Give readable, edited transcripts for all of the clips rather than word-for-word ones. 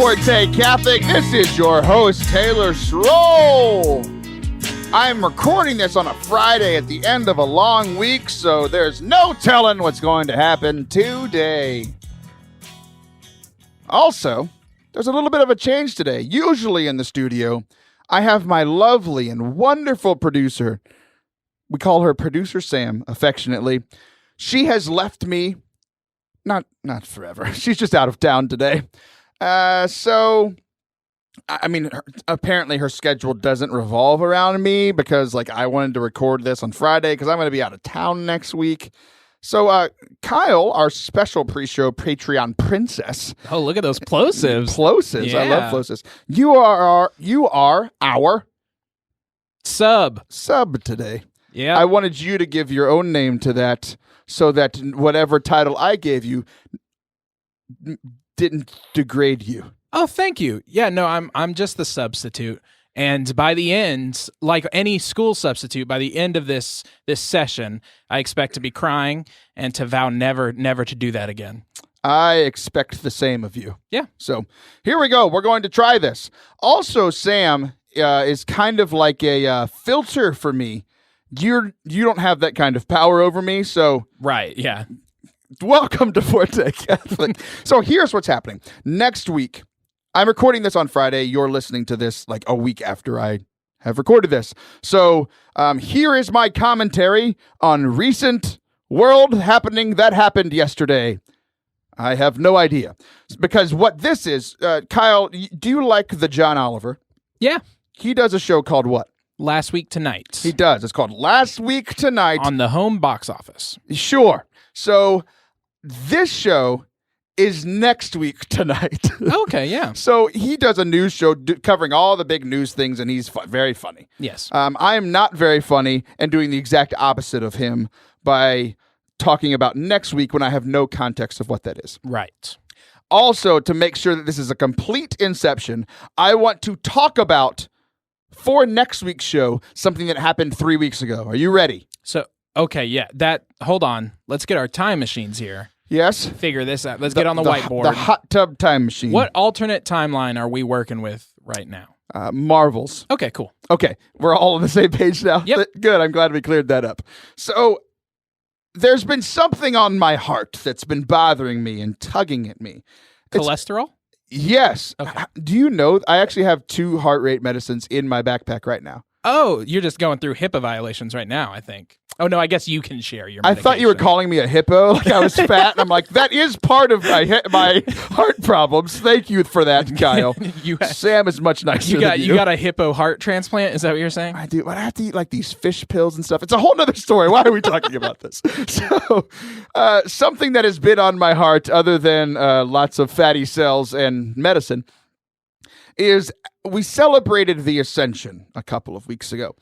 Forte Catholic. This is your host, Taylor Schroll. I'm recording this on a Friday at the end of a long week, so there's no telling what's going to happen today. Also, there's a little bit of a change today. Usually in the studio, I have my lovely and wonderful producer. We call her Producer Sam, affectionately. She has left me, not forever. She's just out of town today. Apparently her schedule doesn't revolve around me because, I wanted to record this on Friday because I'm going to be out of town next week. So, Kyle, our special pre-show Patreon princess. Oh, look at those plosives. Plosives. Yeah. I love plosives. You are our sub today. Yeah. I wanted you to give your own name to that so that whatever title I gave you didn't degrade you. Oh, thank you. Yeah, no, I'm just the substitute. And by the end, like any school substitute, by the end of this session, I expect to be crying and to vow never to do that again. I expect the same of you. Yeah. So here we go. We're going to try this. Also, Sam is kind of like a filter for me. You don't have that kind of power over me, so... Right, yeah. Welcome to Forte Catholic. So here's what's happening. Next week, I'm recording this on Friday. You're listening to this a week after I have recorded this. So here is my commentary on recent world happening that happened yesterday. I have no idea. Because what this is, Kyle, do you like the John Oliver? Yeah. He does a show called what? Last Week Tonight. He does. It's called Last Week Tonight. On the home box office. Sure. So this show is next week tonight. Okay, yeah. So he does a news show covering all the big news things, and he's very funny. Yes. I am not very funny and doing the exact opposite of him by talking about next week when I have no context of what that is. Right. Also, to make sure that this is a complete inception, I want to talk about, for next week's show, something that happened 3 weeks ago. Are you ready? So, okay, yeah. Hold on. Let's get our time machines here. Yes? Figure this out. Let's get on the whiteboard. The hot tub time machine. What alternate timeline are we working with right now? Marvels. Okay, cool. Okay, we're all on the same page now? Yep. Good, I'm glad we cleared that up. So, there's been something on my heart that's been bothering me and tugging at me. Cholesterol? Yes. Okay. Do you know, I actually have 2 heart rate medicines in my backpack right now. Oh, you're just going through HIPAA violations right now, I think. Oh, no, I guess you can share your medication. I thought you were calling me a hippo, like I was fat, and I'm like, that is part of my heart problems. Thank you for that, Kyle. Sam is much nicer than you. You got a hippo heart transplant? Is that what you're saying? I do. I have to eat these fish pills and stuff. It's a whole nother story. Why are we talking about this? So, something that has been on my heart, other than lots of fatty cells and medicine, is we celebrated the Ascension a couple of weeks ago.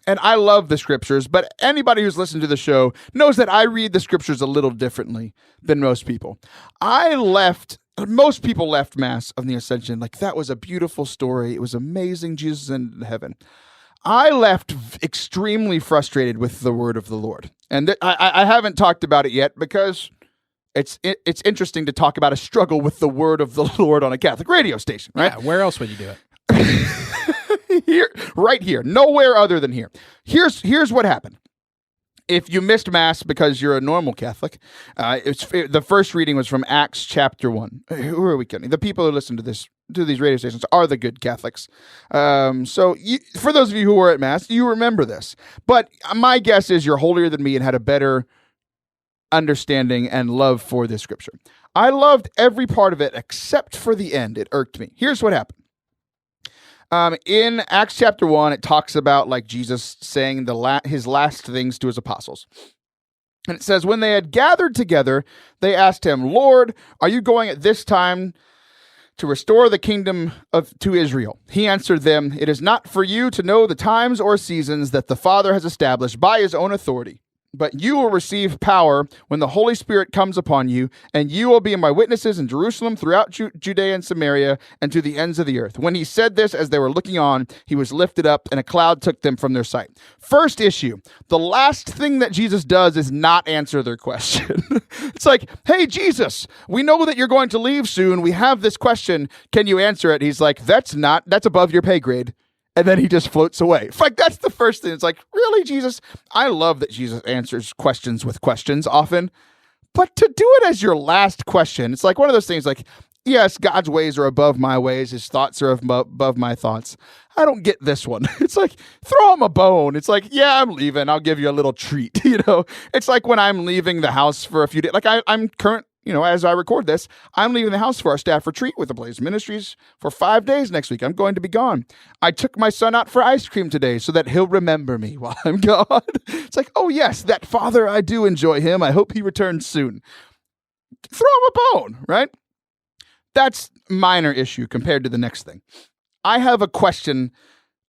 And I love the scriptures, but anybody who's listened to the show knows that I read the scriptures a little differently than most people. Most people left Mass of the Ascension like that was a beautiful story. It was amazing. Jesus in heaven. I left extremely frustrated with the word of the Lord. And I haven't talked about it yet because it's interesting to talk about a struggle with the word of the Lord on a Catholic radio station, right? Yeah, where else would you do it? Right here, nowhere other than here. Here's what happened. If you missed Mass because you're a normal Catholic, the first reading was from Acts chapter 1. Who are we kidding? The people who listen to these radio stations are the good Catholics. So for those of you who were at Mass, you remember this. But my guess is you're holier than me and had a better understanding and love for this scripture. I loved every part of it except for the end. It irked me. Here's what happened. In Acts chapter 1, it talks about Jesus saying his last things to his apostles. And it says, when they had gathered together, they asked him, Lord, are you going at this time to restore the kingdom to Israel? He answered them, it is not for you to know the times or seasons that the Father has established by his own authority. But you will receive power when the Holy Spirit comes upon you, and you will be my witnesses in Jerusalem, throughout Judea and Samaria, and to the ends of the earth. When he said this, as they were looking on, he was lifted up, and a cloud took them from their sight. First issue, the last thing that Jesus does is not answer their question. It's like, hey, Jesus, we know that you're going to leave soon. We have this question. Can you answer it? He's like, that's above your pay grade. And then he just floats away. It's like, that's the first thing. It's like, really, Jesus? I love that Jesus answers questions with questions often. But to do it as your last question, it's like one of those things like, yes, God's ways are above my ways. His thoughts are above my thoughts. I don't get this one. It's like, throw him a bone. It's like, yeah, I'm leaving. I'll give you a little treat. It's like when I'm leaving the house for a few days. Like I'm current. As I record this, I'm leaving the house for our staff retreat with the Blaze Ministries for 5 days next week. I'm going to be gone. I took my son out for ice cream today so that he'll remember me while I'm gone. It's like, oh yes, that father, I do enjoy him. I hope he returns soon. Throw him a bone, right? That's minor issue compared to the next thing. I have a question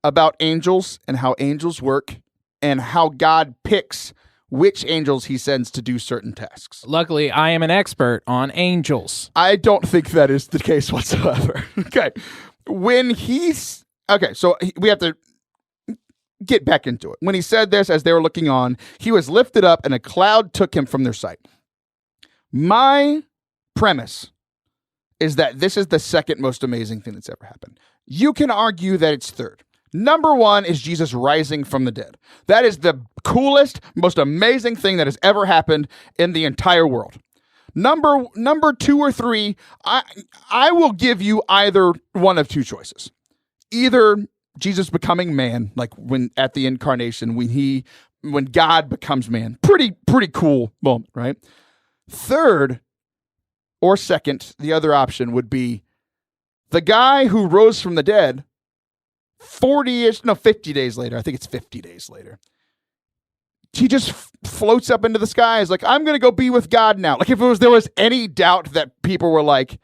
about angels and how angels work and how God picks which angels he sends to do certain tasks. Luckily, I am an expert on angels. I don't think that is the case whatsoever. Okay. So we have to get back into it. When he said this, as they were looking on, he was lifted up and a cloud took him from their sight. My premise is that this is the second most amazing thing that's ever happened. You can argue that it's third. Number one is Jesus rising from the dead. That is the coolest, most amazing thing that has ever happened in the entire world. Number two or three, I will give you either one of two choices. Either Jesus becoming man, like when at the incarnation, when God becomes man. Pretty cool moment, right? Third or second, the other option would be the guy who rose from the dead 50 days later. I think it's 50 days later. He just floats up into the sky. Is like, I'm going to go be with God now. Like if there was any doubt that people were like,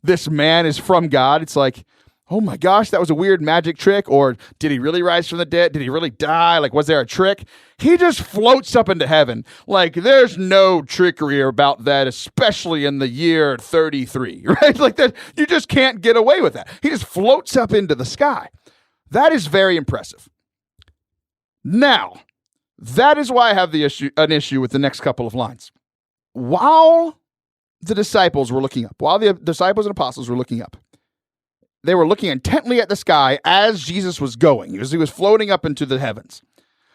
this man is from God, it's like, oh my gosh, that was a weird magic trick. Or did he really rise from the dead? Did he really die? Like, was there a trick? He just floats up into heaven. Like, there's no trickery about that, especially in the year 33, right? Like that, you just can't get away with that. He just floats up into the sky. That is very impressive. Now, that is why I have an issue with the next couple of lines. While the disciples were looking up, while the disciples and apostles were looking up, they were looking intently at the sky as Jesus was going, as he was floating up into the heavens.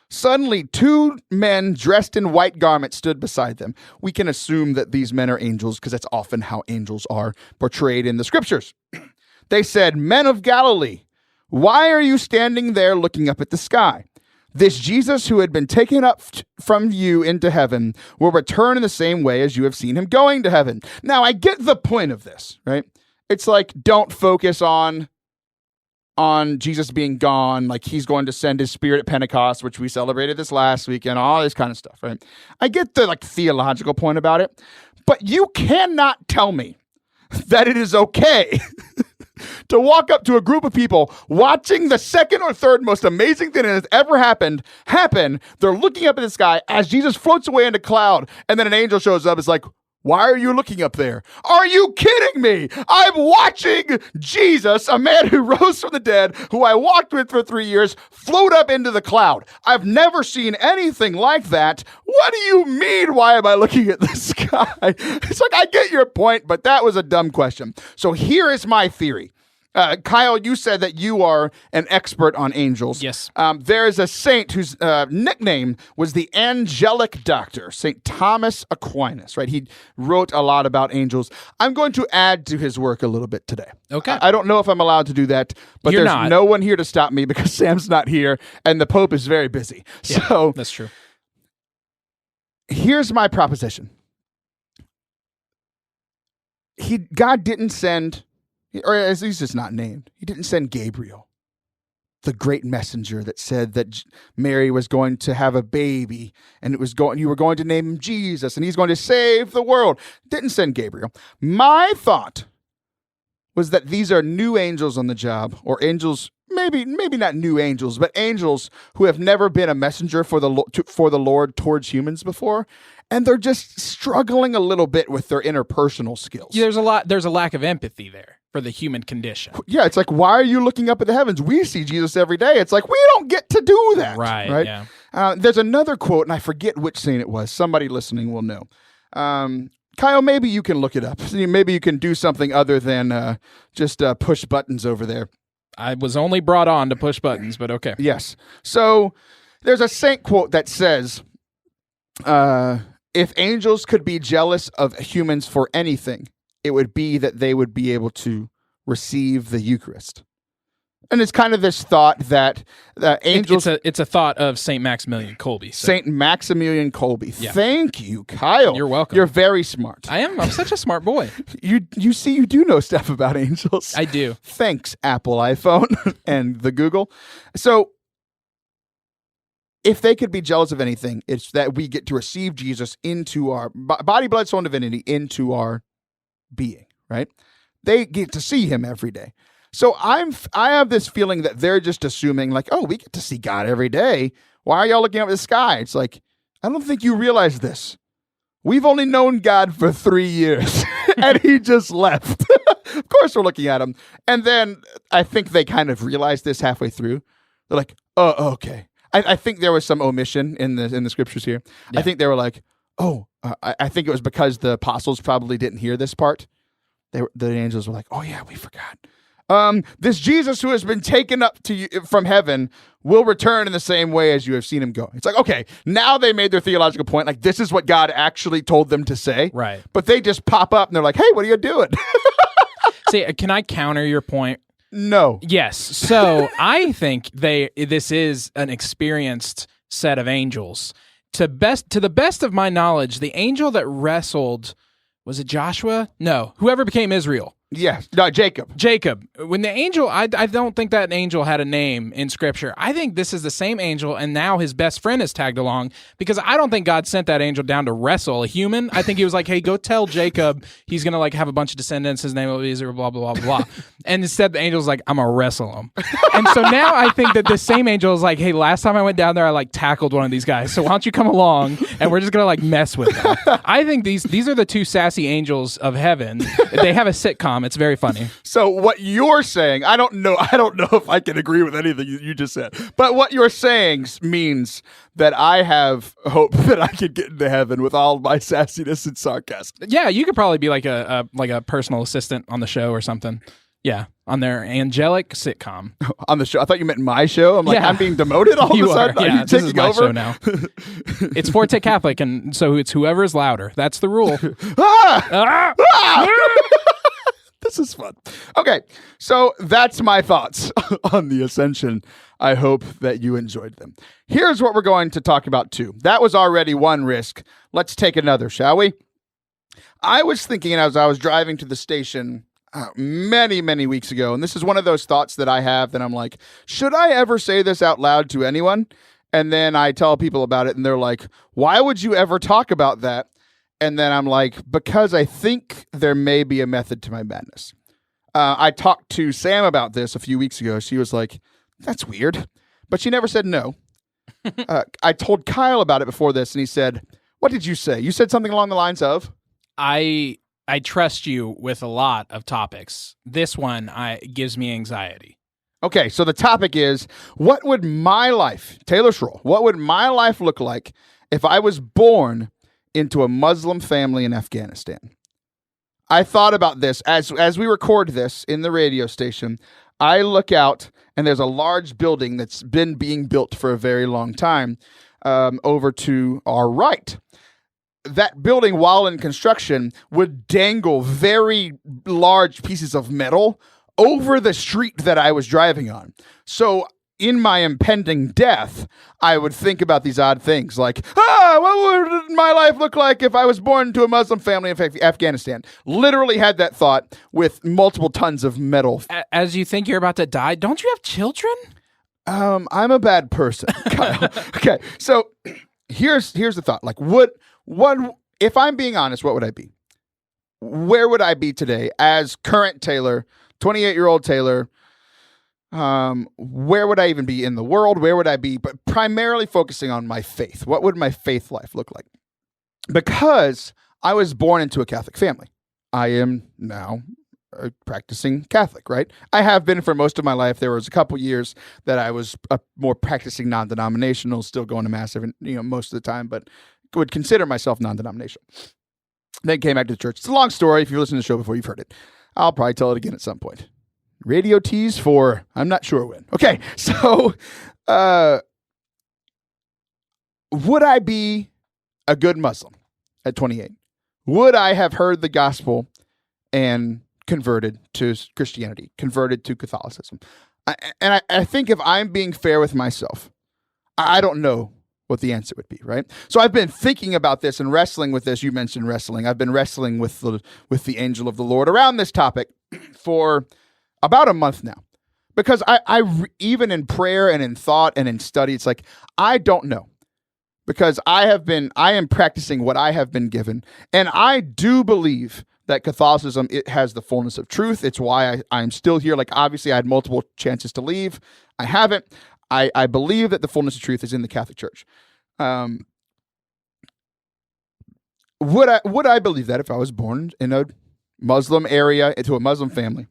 Suddenly, two men dressed in white garments stood beside them. We can assume that these men are angels because that's often how angels are portrayed in the scriptures. They said, "Men of Galilee, why are you standing there looking up at the sky? This Jesus who had been taken up from you into heaven will return in the same way as you have seen him going to heaven." Now, I get the point of this, right? It's like, don't focus on Jesus being gone, like he's going to send his spirit at Pentecost, which we celebrated this last week, and all this kind of stuff, right? I get the theological point about it, but you cannot tell me that it is okay to walk up to a group of people watching the second or third most amazing thing that has ever happened happen. They're looking up at the sky as Jesus floats away in a cloud, and then an angel shows up. It's like, why are you looking up there? Are you kidding me? I'm watching Jesus, a man who rose from the dead, who I walked with for 3 years, float up into the cloud. I've never seen anything like that. What do you mean? Why am I looking at the sky? It's like, I get your point, but that was a dumb question. So here is my theory. Kyle, you said that you are an expert on angels. Yes. There is a saint whose nickname was the Angelic Doctor, St. Thomas Aquinas, right? He wrote a lot about angels. I'm going to add to his work a little bit today. Okay. I don't know if I'm allowed to do that, but You're there's not. no one here to stop me because Sam's not here and the Pope is very busy. Yeah, So that's true. here's my proposition. God didn't send, or at least it's not named, he didn't send Gabriel, the great messenger that said that Mary was going to have a baby and you were going to name him Jesus and he's going to save the world. Didn't send Gabriel. My thought was that these are new angels on the job, or angels maybe not new angels, but angels who have never been a messenger for the Lord towards humans before, and they're just struggling a little bit with their interpersonal skills. There's a lack of empathy there for the human condition. Yeah, it's like, why are you looking up at the heavens? We see Jesus every day. It's like, we don't get to do that. Right. Yeah. There's another quote, and I forget which saint it was. Somebody listening will know. Kyle, maybe you can look it up. Maybe you can do something other than just push buttons over there. I was only brought on to push buttons, but okay. Yes. So there's a saint quote that says, if angels could be jealous of humans for anything, it would be that they would be able to receive the Eucharist. And it's kind of this thought that angels... It's a thought of St. Maximilian Kolbe. So. St. Maximilian Kolbe. Yeah. Thank you, Kyle. You're welcome. You're very smart. I'm such a smart boy. You see, you do know stuff about angels. I do. Thanks, Apple iPhone and the Google. So, if they could be jealous of anything, it's that we get to receive Jesus into our body, blood, soul, and divinity, into our being, right? They get to see him every day. So I have this feeling that they're just assuming like, oh, we get to see God every day. Why are y'all looking up at the sky? It's like, I don't think you realize this. We've only known God for 3 years and he just left. Of course we're looking at him. And then I think they kind of realized this halfway through. They're like, oh, okay. I think there was some omission in the scriptures here. Yeah. I think they were like, I think it was because the apostles probably didn't hear this part. The angels were like, oh yeah, we forgot. This Jesus who has been taken up to you from heaven will return in the same way as you have seen him go. It's like, okay, now they made their theological point. Like, this is what God actually told them to say. Right. But they just pop up and they're like, hey, what are you doing? See, can I counter your point? No. Yes. So I think this is an experienced set of angels. To the best of my knowledge, the angel that wrestled, was it Joshua? No, whoever became Israel. Yes, no, Jacob. When the angel, I don't think that angel had a name in Scripture. I think this is the same angel, and now his best friend is tagged along, because I don't think God sent that angel down to wrestle a human. I think he was like, hey, go tell Jacob he's going to like have a bunch of descendants, his name will be Israel, blah, blah, blah, blah. And instead the angel's like, I'm going to wrestle him. And so now I think that this same angel is like, hey, last time I went down there, I like tackled one of these guys, so why don't you come along, and we're just going to like mess with them. I think these are the two sassy angels of heaven. They have a sitcom. It's very funny. So what you're saying, I don't know if I can agree with anything you just said, but what you're saying means that I have hope that I could get into heaven with all my sassiness and sarcasm. Yeah, you could probably be like a personal assistant on the show or something. Yeah, on their angelic sitcom. On the show? I thought you meant my show. I'm like, yeah. I'm being demoted all of a sudden? Are you taking my over? Show now. It's Forte Catholic, and so it's whoever is louder. That's the rule. This is fun. Okay, so that's my thoughts on the Ascension. I hope that you enjoyed them. Here's what we're going to talk about too. That was already one risk. Let's take another, shall we? I was thinking as I was driving to the station many, many weeks ago, and this is one of those thoughts that I have that I'm like, should I ever say this out loud to anyone? And then I tell people about it, and they're like, why would you ever talk about that? And then I'm like, because I think there may be a method to my madness. I talked to Sam about this a few weeks ago. She was like, that's weird. But she never said no. I told Kyle about it before this, and he said, what did you say? You said something along the lines of? I trust you with a lot of topics. This one gives me anxiety. Okay, so the topic is, what would my life, Taylor Schroll, what would my life look like if I was born into a Muslim family in Afghanistan? I thought about this as we record this in the radio station. I look out and there's a large building that's been being built for a very long time over to our right. That building, while in construction, would dangle very large pieces of metal over the street that I was driving on. So in my impending death, I would think about these odd things like, what would my life look like if I was born to a Muslim family in Afghanistan? Literally had that thought with multiple tons of metal. As you think you're about to die, don't you have children? I'm a bad person, Kyle. Okay, so here's the thought. Like, what if I'm being honest, what would I be? Where would I be today as current Taylor, 28-year-old Taylor, Where would I even be in the world? Where would I be? But primarily focusing on my faith. What would my faith life look like? Because I was born into a Catholic family. I am now a practicing Catholic, right? I have been for most of my life. There was a couple years that I was a more practicing non-denominational, still going to mass every, most of the time, but would consider myself non-denominational. Then came back to the church. It's a long story. If you've listened to the show before, you've heard it. I'll probably tell it again at some point. Radio tease for I'm not sure when. Okay, so would I be a good Muslim at 28? Would I have heard the gospel and converted to Christianity, converted to Catholicism? I think if I'm being fair with myself, I don't know what the answer would be, right? So I've been thinking about this and wrestling with this. You mentioned wrestling. I've been wrestling with the angel of the Lord around this topic for about a month now. Because I even in prayer and in thought and in study, it's like, I don't know. Because I am practicing what I have been given. And I do believe that Catholicism, it has the fullness of truth. It's why I'm still here. Like, obviously, I had multiple chances to leave. I haven't. I believe that the fullness of truth is in the Catholic Church. Would I believe that if I was born in a Muslim area, into a Muslim family?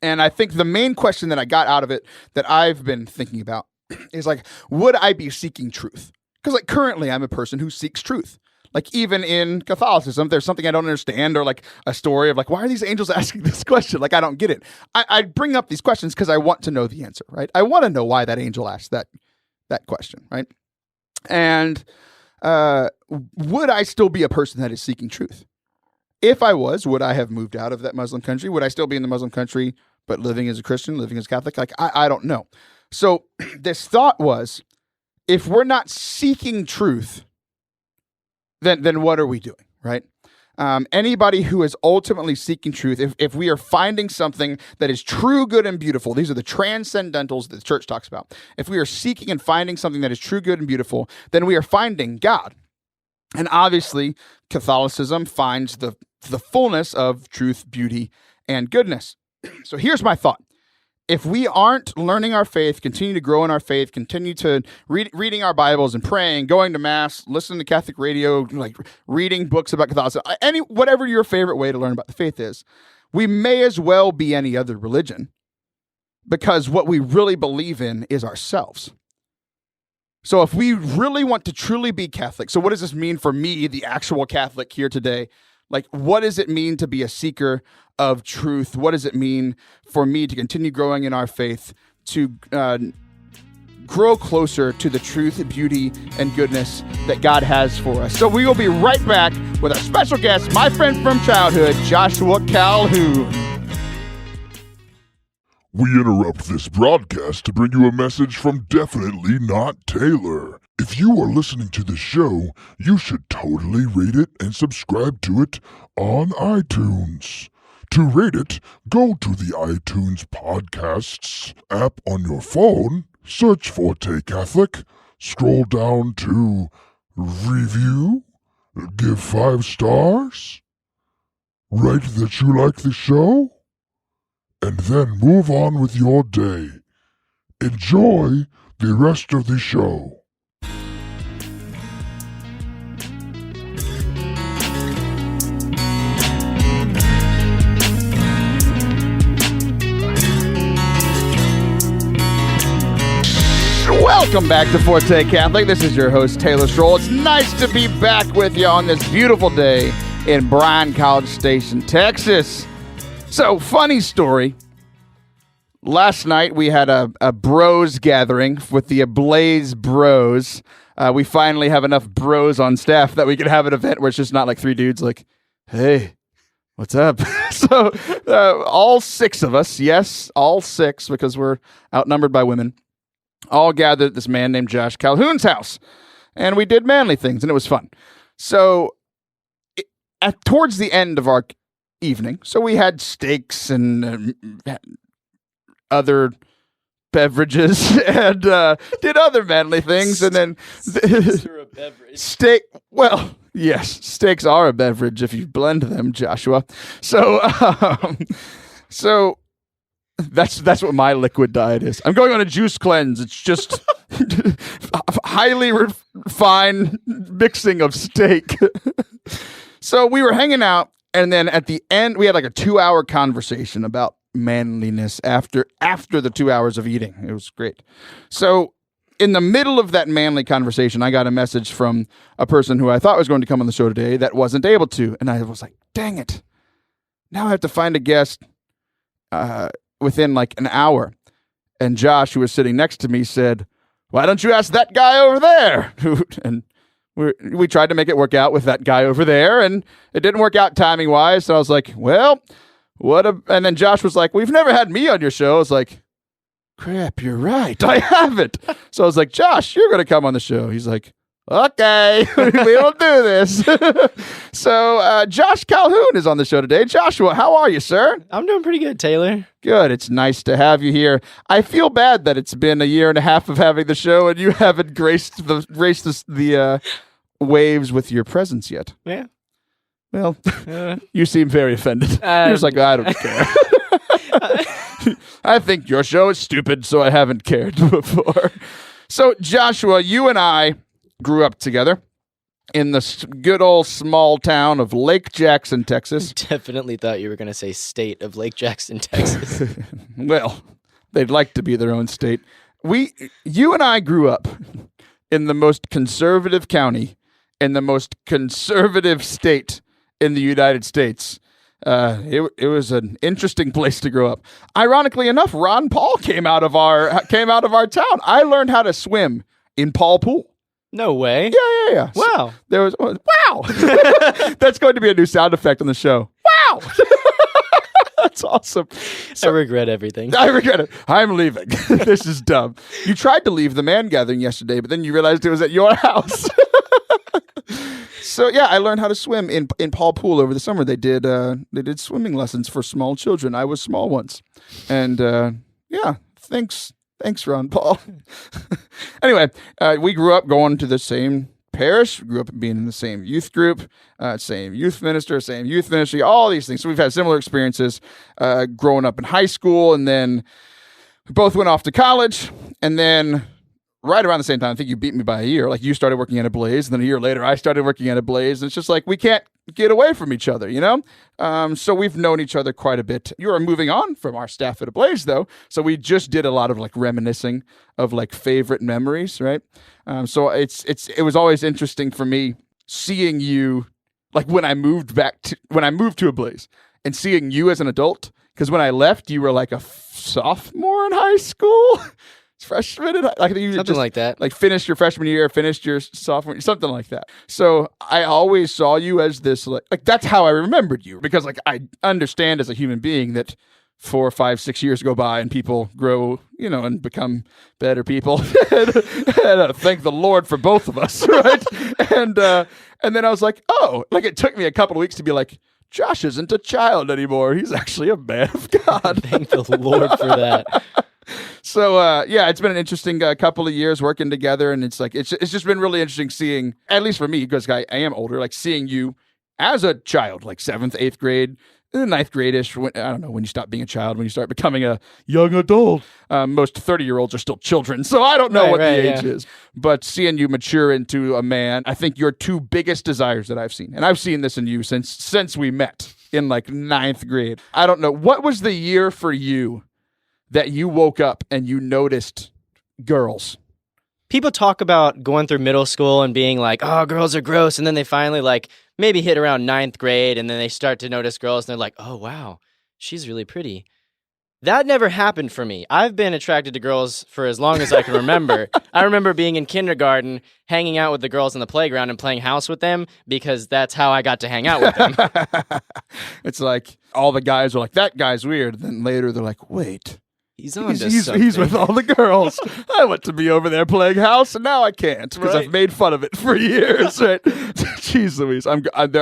And I think the main question that I got out of it that I've been thinking about is like, would I be seeking truth? Because like currently I'm a person who seeks truth. Like even in Catholicism, there's something I don't understand, or like a story of like, why are these angels asking this question? Like, I don't get it. I bring up these questions because I want to know the answer, right? I want to know why that angel asked that question, right? And would I still be a person that is seeking truth? If I was, would I have moved out of that Muslim country? Would I still be in the Muslim country, but living as a Christian, living as a Catholic? Like, I don't know. So this thought was, if we're not seeking truth, then what are we doing, right? Anybody who is ultimately seeking truth, if we are finding something that is true, good, and beautiful, these are the transcendentals that the church talks about. If we are seeking and finding something that is true, good, and beautiful, then we are finding God. And obviously, Catholicism finds the fullness of truth, beauty, and goodness. So here's my thought. If we aren't learning our faith, continue to grow in our faith, continue to reading our Bibles and praying, going to mass, listening to Catholic radio, like reading books about Catholicism, whatever your favorite way to learn about the faith is, we may as well be any other religion, because what we really believe in is ourselves. So if we really want to truly be Catholic, so what does this mean for me, the actual Catholic here today? Like, what does it mean to be a seeker of truth? What does it mean for me to continue growing in our faith, to grow closer to the truth, beauty, and goodness that God has for us? So we will be right back with our special guest, my friend from childhood, Joshua Calhoun. We interrupt this broadcast to bring you a message from Definitely Not Taylor. If you are listening to this show, you should totally rate it and subscribe to it on iTunes. To rate it, go to the iTunes Podcasts app on your phone, search Forte Catholic, scroll down to Review, give 5 stars, write that you like the show, and then move on with your day. Enjoy the rest of the show. Welcome back to Forte Catholic. This is your host, Taylor Schroll. It's nice to be back with you on this beautiful day in Bryan College Station, Texas. So, funny story. Last night we had a bros gathering with the Ablaze Bros. We finally have enough bros on staff that we can have an event where it's just not like 3 dudes like, hey, what's up? So, all 6 of us, yes, all 6, because we're outnumbered by women, all gathered at this man named Josh Calhoun's house. And we did manly things, and it was fun. So, towards the end of our evening, so we had steaks and other beverages and did other manly things, and then steak. Well, yes, steaks are a beverage if you blend them, Joshua. So That's what my liquid diet is. I'm going on a juice cleanse. It's just highly refined mixing of steak. So we were hanging out, and then at the end, we had like a 2-hour conversation about manliness after the 2 hours of eating. It was great. So in the middle of that manly conversation, I got a message from a person who I thought was going to come on the show today that wasn't able to. And I was like, dang it. Now I have to find a guest within like an hour. And Josh, who was sitting next to me, said, why don't you ask that guy over there? And we tried to make it work out with that guy over there, and it didn't work out timing wise. So I was like, well, and then Josh was like, we've never had me on your show. I was like, crap, you're right. I haven't. So I was like, Josh, you're going to come on the show. He's like, okay, we'll do this. So Josh Calhoun is on the show today. Joshua, how are you, sir? I'm doing pretty good, Taylor. Good. It's nice to have you here. I feel bad that it's been a year and a half of having the show and you haven't graced the waves with your presence yet. Yeah. Well, you seem very offended. You're just like, I don't care. I think your show is stupid, so I haven't cared before. So, Joshua, you and I grew up together in the good old small town of Lake Jackson, Texas. Definitely thought you were going to say state of Lake Jackson, Texas. Well, they'd like to be their own state. You and I grew up in the most conservative county in the most conservative state in the United States. It was an interesting place to grow up. Ironically enough, Ron Paul came out of our town. I learned how to swim in Paul Pool. No way. Yeah. Wow. There was wow. That's going to be a new sound effect on the show. Wow. That's awesome. I regret everything. I regret it. I'm leaving. This is dumb. You tried to leave the man gathering yesterday, but then you realized it was at your house. So yeah, I learned how to swim in Paul Pool over the summer. They did swimming lessons for small children. I was small once, and yeah, thanks, Ron Paul. Anyway, we grew up going to the same parish. We grew up being in the same youth group, same youth minister, same youth ministry, all these things. So we've had similar experiences growing up in high school, and then we both went off to college, and then right around the same time, I think you beat me by a year. Like you started working at a Blaze, and then a year later, I started working at a Blaze. And it's just like we can't get away from each other, you know? So we've known each other quite a bit. You are moving on from our staff at a Blaze, though. So we just did a lot of like reminiscing of like favorite memories, right? So it was always interesting for me seeing you, like when I moved to a Blaze and seeing you as an adult. Because when I left, you were like a sophomore in high school. Freshman, like you something like that. Like finished your freshman year, finished your sophomore, something like that. So I always saw you as this like that's how I remembered you, because like I understand as a human being that 4, 5, 6 years go by and people grow, you know, and become better people. and thank the Lord for both of us, right? and then I was like, oh, like it took me a couple of weeks to be like, Josh isn't a child anymore. He's actually a man of God. Thank the Lord for that. So, yeah, it's been an interesting couple of years working together, and it's just been really interesting seeing, at least for me, because I am older, like seeing you as a child, like 7th, 8th grade, 9th grade-ish. I don't know, when you stop being a child, when you start becoming a young adult. Most 30-year-olds are still children, so I don't know what the age is. But seeing you mature into a man, I think your 2 biggest desires that I've seen, and I've seen this in you since we met in like 9th grade. I don't know, what was the year for you that you woke up and you noticed girls? People talk about going through middle school and being like, oh, girls are gross. And then they finally like maybe hit around 9th grade and then they start to notice girls and they're like, oh, wow, she's really pretty. That never happened for me. I've been attracted to girls for as long as I can remember. I remember being in kindergarten, hanging out with the girls on the playground and playing house with them because that's how I got to hang out with them. It's like all the guys are like, that guy's weird. Then later they're like, wait. He's with all the girls. I want to be over there playing house, and now I can't because I've made fun of it for years. Right? Jeez Louise,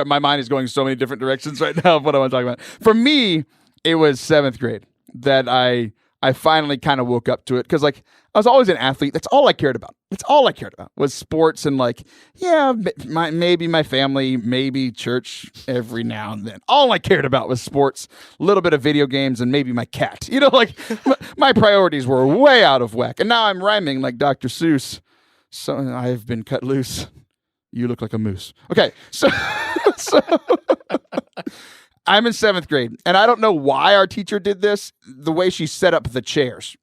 my mind is going so many different directions right now of what I want to talk about. For me, it was 7th grade that I I finally kind of woke up to it because, like, I was always an athlete. That's all I cared about. That's all I cared about was sports and, like, yeah, maybe my family, maybe church every now and then. All I cared about was sports, a little bit of video games, and maybe my cat. You know, like, my priorities were way out of whack. And now I'm rhyming like Dr. Seuss. So I've been cut loose. You look like a moose. Okay, so I'm in 7th grade, and I don't know why our teacher did this, the way she set up the chairs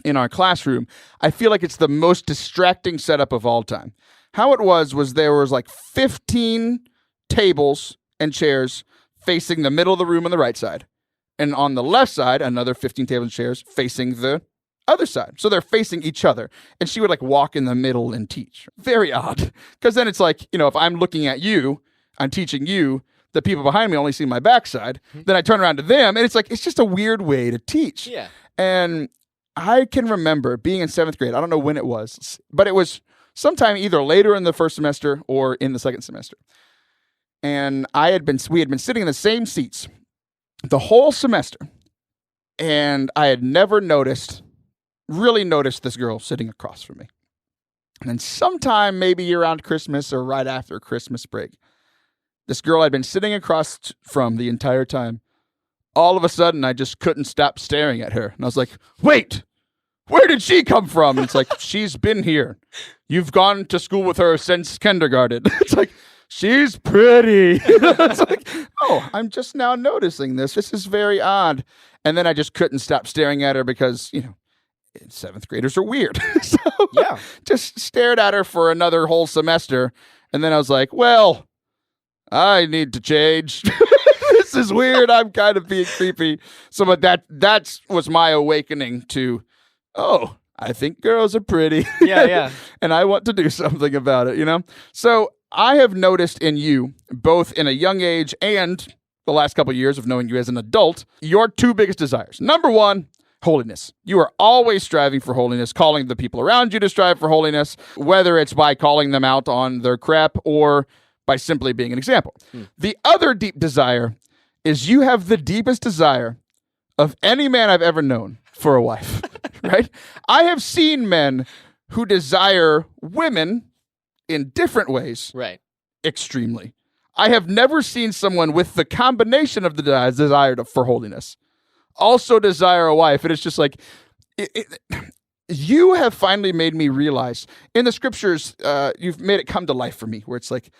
in our classroom. I feel like it's the most distracting setup of all time. How it was there was like 15 tables and chairs facing the middle of the room on the right side, and on the left side, another 15 tables and chairs facing the other side. So they're facing each other, and she would like walk in the middle and teach. Very odd, because then it's like, if I'm looking at you, I'm teaching you, the people behind me only see my backside. Then I turn around to them, and it's like, it's just a weird way to teach. Yeah. And I can remember being in 7th grade. I don't know when it was, but it was sometime either later in the first semester or in the second semester. And we had been sitting in the same seats the whole semester. And I had never really noticed this girl sitting across from me. And then sometime maybe around Christmas or right after Christmas break, this girl I'd been sitting across from the entire time, all of a sudden I just couldn't stop staring at her. And I was like, wait, where did she come from? And it's like, she's been here. You've gone to school with her since kindergarten. It's like, she's pretty. It's like, oh, I'm just now noticing this. This is very odd. And then I just couldn't stop staring at her because, 7th graders are weird. So Yeah. just stared at her for another whole semester. And then I was like, well, I need to change. This is weird. I'm kind of being creepy. So, but that was my awakening to, oh, I think girls are pretty. Yeah. And I want to do something about it, So I have noticed in you, both in a young age and the last couple of years of knowing you as an adult, your 2 biggest desires. Number 1, holiness. You are always striving for holiness, calling the people around you to strive for holiness, whether it's by calling them out on their crap or by simply being an example. The other deep desire is you have the deepest desire of any man I've ever known for a wife, right? I have seen men who desire women in different ways, Right. extremely. I have never seen someone with the combination of the desire for holiness also desire a wife. And it's just like, you have finally made me realize in the scriptures, you've made it come to life for me, where it's like,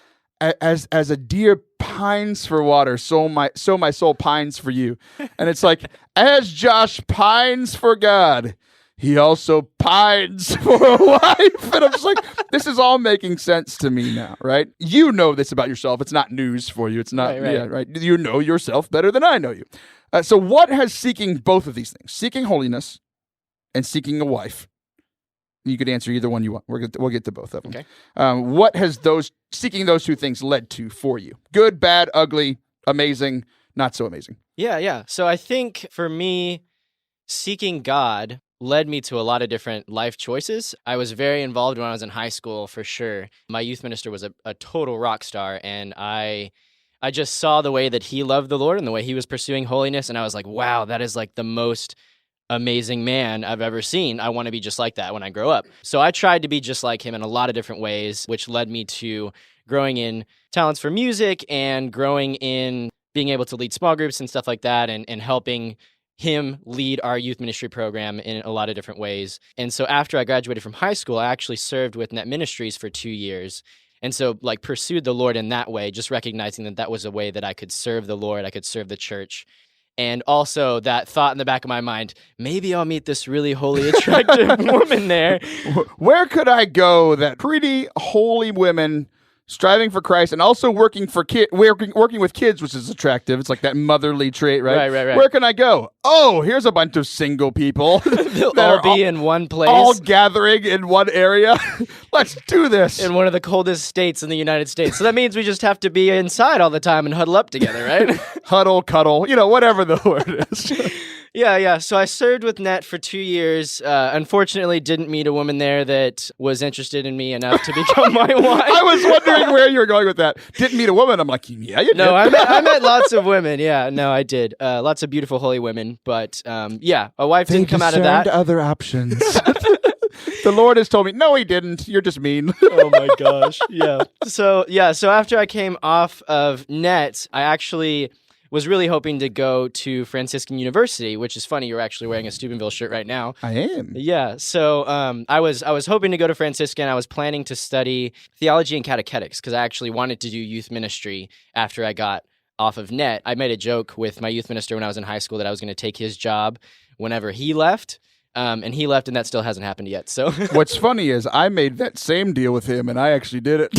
as a deer pines for water, so my soul pines for you. And it's like, as Josh pines for God, he also pines for a wife. And I'm just like, this is all making sense to me now, right? You know this about yourself. It's not news for you. It's not, Right. Yeah, right? You know yourself better than I know you. So what has seeking both of these things, seeking holiness and seeking a wife? You could answer either one you want. We'll get to both of them. Okay. What has seeking those 2 things led to for you? Good, bad, ugly, amazing, not so amazing. Yeah. So I think for me, seeking God led me to a lot of different life choices. I was very involved when I was in high school, for sure. My youth minister was a total rock star, and I just saw the way that he loved the Lord and the way he was pursuing holiness, and I was like, wow, that is like the most amazing man I've ever seen. I want to be just like that when I grow up. So I tried to be just like him in a lot of different ways, which led me to growing in talents for music and growing in being able to lead small groups and stuff like that, and helping him lead our youth ministry program in a lot of different ways. And so after I graduated from high school, I actually served with Net Ministries for 2 years. And so like pursued the Lord in that way, just recognizing that that was a way that I could serve the Lord, I could serve the church. And also that thought in the back of my mind, maybe I'll meet this really holy, attractive woman there. Where could I go that pretty, holy women striving for Christ and also working with kids, which is attractive. It's like that motherly trait, right? Right. Where can I go? Oh, here's a bunch of single people. They'll that all be in one place. all gathering in one area. Let's do this. In one of the coldest states in the United States. So that means we just have to be inside all the time and huddle up together, right? Huddle, cuddle, whatever the word is. Yeah. So I served with Net for 2 years. Unfortunately, didn't meet a woman there that was interested in me enough to become my wife. I was wondering wondering where you were going with that. Didn't meet a woman. I'm like, yeah, you did. No, I met lots of women. Yeah, no, I did. Lots of beautiful, holy women. But yeah, a wife didn't come out of that. Other options. The Lord has told me, no, he didn't. You're just mean. Oh my gosh. Yeah. So after I came off of net, I actually was really hoping to go to Franciscan University, which is funny. You're actually wearing a Steubenville shirt right now. I am. Yeah. So I was hoping to go to Franciscan. I was planning to study theology and catechetics because I actually wanted to do youth ministry after I got off of net. I made a joke with my youth minister when I was in high school that I was going to take his job whenever he left. And he left, and that still hasn't happened yet. So what's funny is I made that same deal with him, and I actually did it.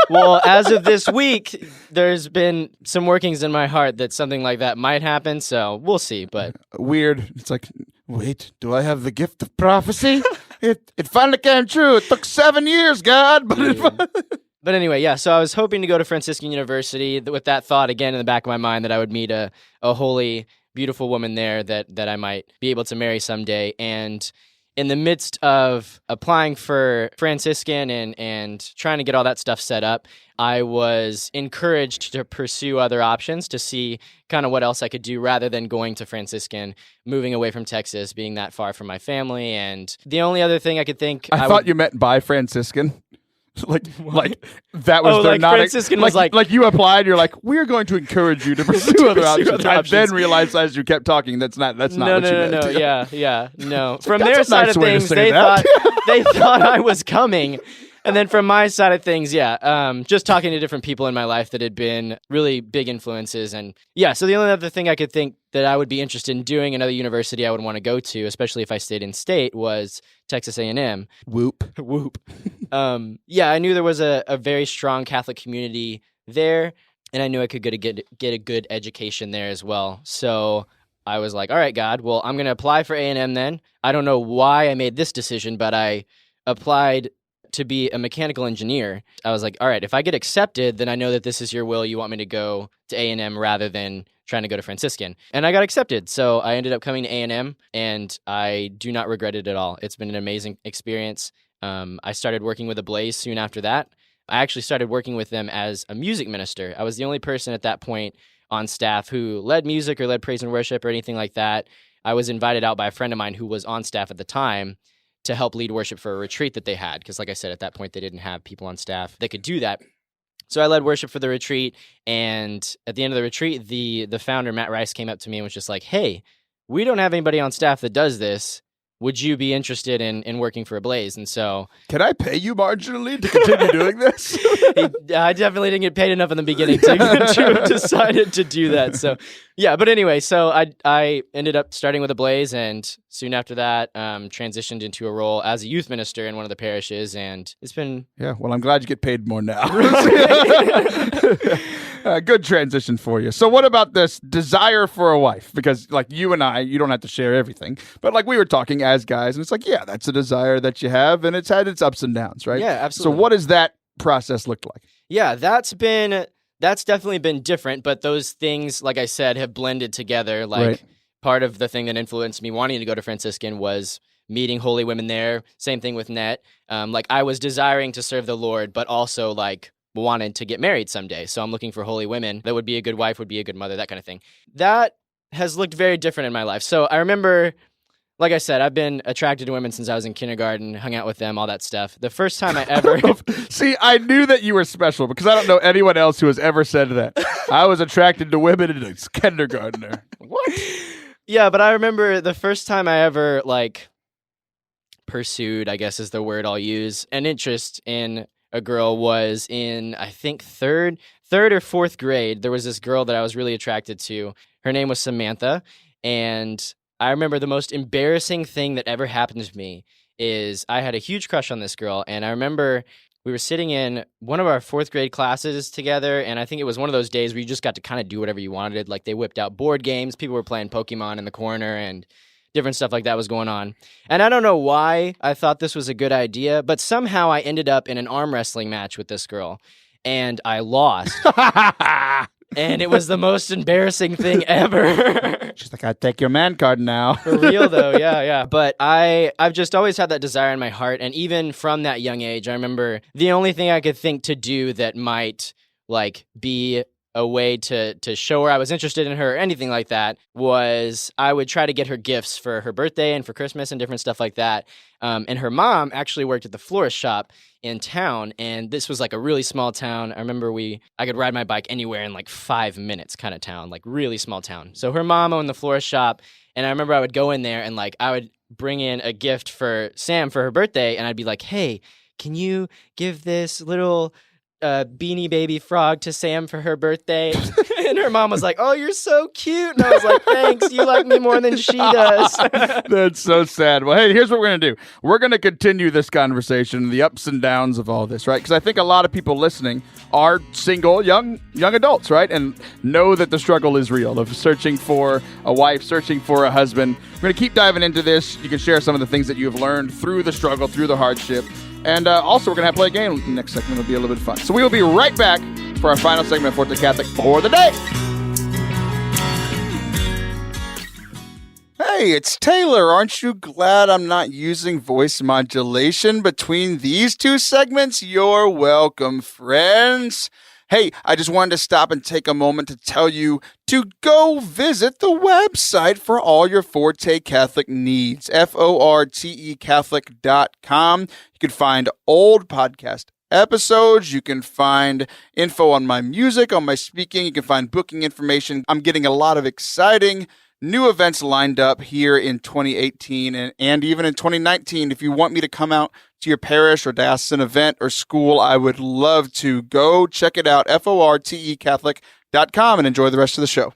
Well, as of this week, there's been some workings in my heart that something like that might happen. So we'll see. But weird. It's like, wait, do I have the gift of prophecy? It finally came true. It took 7 years, God, but But anyway, yeah. So I was hoping to go to Franciscan University with that thought again in the back of my mind that I would meet a holy, beautiful woman there that I might be able to marry someday. And in the midst of applying for Franciscan and trying to get all that stuff set up, I was encouraged to pursue other options to see kind of what else I could do rather than going to Franciscan, moving away from Texas, being that far from my family. And the only other thing I could think... I thought you meant by Franciscan. like that was their like not Franciscan was like you applied. You're like, we're going to encourage you to pursue other options. I then realized as you kept talking, that's not what you meant. No. Yeah. No. From That's their a side nice of way to things, say they that. thought I was coming. And then from my side of things, just talking to different people in my life that had been really big influences. And so the only other thing I could think that I would be interested in doing, another university I would want to go to, especially if I stayed in state, was Texas A&M. Whoop. I knew there was a very strong Catholic community there, and I knew I could get a good education there as well. So I was like, all right, God, well, I'm going to apply for A&M then. I don't know why I made this decision, but I applied to be a mechanical engineer. I was like, all right, if I get accepted, then I know that this is your will. You want me to go to A&M rather than trying to go to Franciscan. And I got accepted. So I ended up coming to A&M, and I do not regret it at all. It's been an amazing experience. I started working with Ablaze soon after that. I actually started working with them as a music minister. I was the only person at that point on staff who led music or led praise and worship or anything like that. I was invited out by a friend of mine who was on staff at the time to help lead worship for a retreat that they had. Because like I said, at that point, they didn't have people on staff that could do that. So I led worship for the retreat. And at the end of the retreat, the founder, Matt Rice, came up to me and was just like, hey, we don't have anybody on staff that does this. Would you be interested in working for Ablaze? And so... Can I pay you marginally to continue doing this? I definitely didn't get paid enough in the beginning to have decided to do that. So, but anyway, so I ended up starting with Ablaze, and soon after that, transitioned into a role as a youth minister in one of the parishes, and it's been... Yeah, well, I'm glad you get paid more now. Good transition for you. So what about this desire for a wife? Because like you and I, you don't have to share everything, but like we were talking as guys, and it's like, yeah, that's a desire that you have, and it's had its ups and downs, right? Yeah, absolutely. So what does that process look like? Yeah, that's definitely been different, but those things, like I said, have blended together. Like part of the thing that influenced me wanting to go to Franciscan was meeting holy women there. Same thing with Net. Like I was desiring to serve the Lord, but also like wanted to get married someday. So I'm looking for holy women that would be a good wife, would be a good mother, that kind of thing. That has looked very different in my life. So I remember, like I said, I've been attracted to women since I was in kindergarten, hung out with them, all that stuff. The first time I ever... See, I knew that you were special because I don't know anyone else who has ever said that. I was attracted to women in kindergartner. What? Yeah, but I remember the first time I ever, like, pursued, I guess is the word I'll use, an interest in a girl was in, I think, third or fourth grade. There was this girl that I was really attracted to. Her name was Samantha, and I remember the most embarrassing thing that ever happened to me is I had a huge crush on this girl, and I remember we were sitting in one of our fourth grade classes together, and I think it was one of those days where you just got to kind of do whatever you wanted. Like they whipped out board games, people were playing Pokemon in the corner, and different stuff like that was going on. And I don't know why I thought this was a good idea, but somehow I ended up in an arm wrestling match with this girl, and I lost. and it was the most embarrassing thing ever. She's like, I take your man card now. For real though, yeah. But I've just always had that desire in my heart, and even from that young age, I remember the only thing I could think to do that might like be a way to show her I was interested in her or anything like that was I would try to get her gifts for her birthday and for Christmas and different stuff like that. And her mom actually worked at the florist shop in town, and this was like a really small town. I remember I could ride my bike anywhere in like 5 minutes kind of town, like really small town. So her mom owned the florist shop, and I remember I would go in there and like I would bring in a gift for Sam for her birthday, and I'd be like, hey, can you give this little Beanie Baby frog to Sam for her birthday? And her mom was like, oh, you're so cute. And I was like, thanks, you like me more than she does. That's so sad. Well, hey, here's what we're going to do. We're going to continue this conversation, the ups and downs of all this, right? Because I think a lot of people listening are single, young adults, right? And know that the struggle is real of searching for a wife, searching for a husband. We're going to keep diving into this. You can share some of the things that you have learned through the struggle, through the hardship. And also, we're going to play a game. The next segment will be a little bit of fun. So we will be right back for our final segment of Forte Catholic for the day. Hey, it's Taylor. Aren't you glad I'm not using voice modulation between these two segments? You're welcome, friends. Hey, I just wanted to stop and take a moment to tell you to go visit the website for all your Forte Catholic needs, FORTE Catholic.com. You can find old podcast episodes. You can find info on my music, on my speaking. You can find booking information. I'm getting a lot of exciting new events lined up here in 2018 and even in 2019. If you want me to come out to your parish or diocesan event or school, I would love to. Go check it out, FORTE Catholic.com, and enjoy the rest of the show.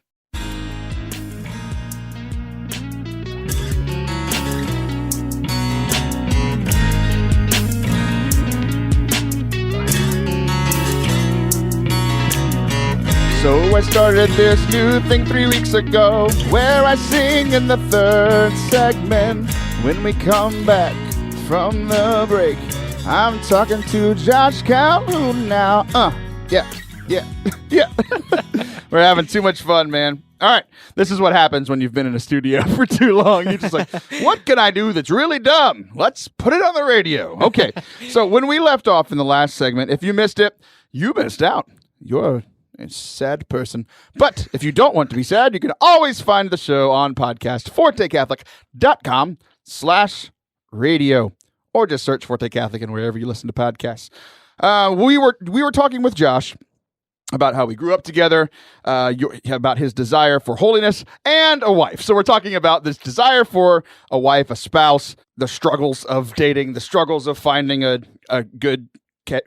So I started this new thing 3 weeks ago, where I sing in the third segment. When we come back from the break, I'm talking to Josh Calhoun now. Yeah. We're having too much fun, man. All right, this is what happens when you've been in a studio for too long. You're just like, what can I do that's really dumb? Let's put it on the radio. Okay, so when we left off in the last segment, if you missed it, you missed out. You're a sad person. But if you don't want to be sad, you can always find the show on podcast, fortecatholic.com/radio, or just search Forte Catholic and wherever you listen to podcasts. We were talking with Josh about how we grew up together, about his desire for holiness and a wife. So we're talking about this desire for a wife, a spouse, the struggles of dating, the struggles of finding a good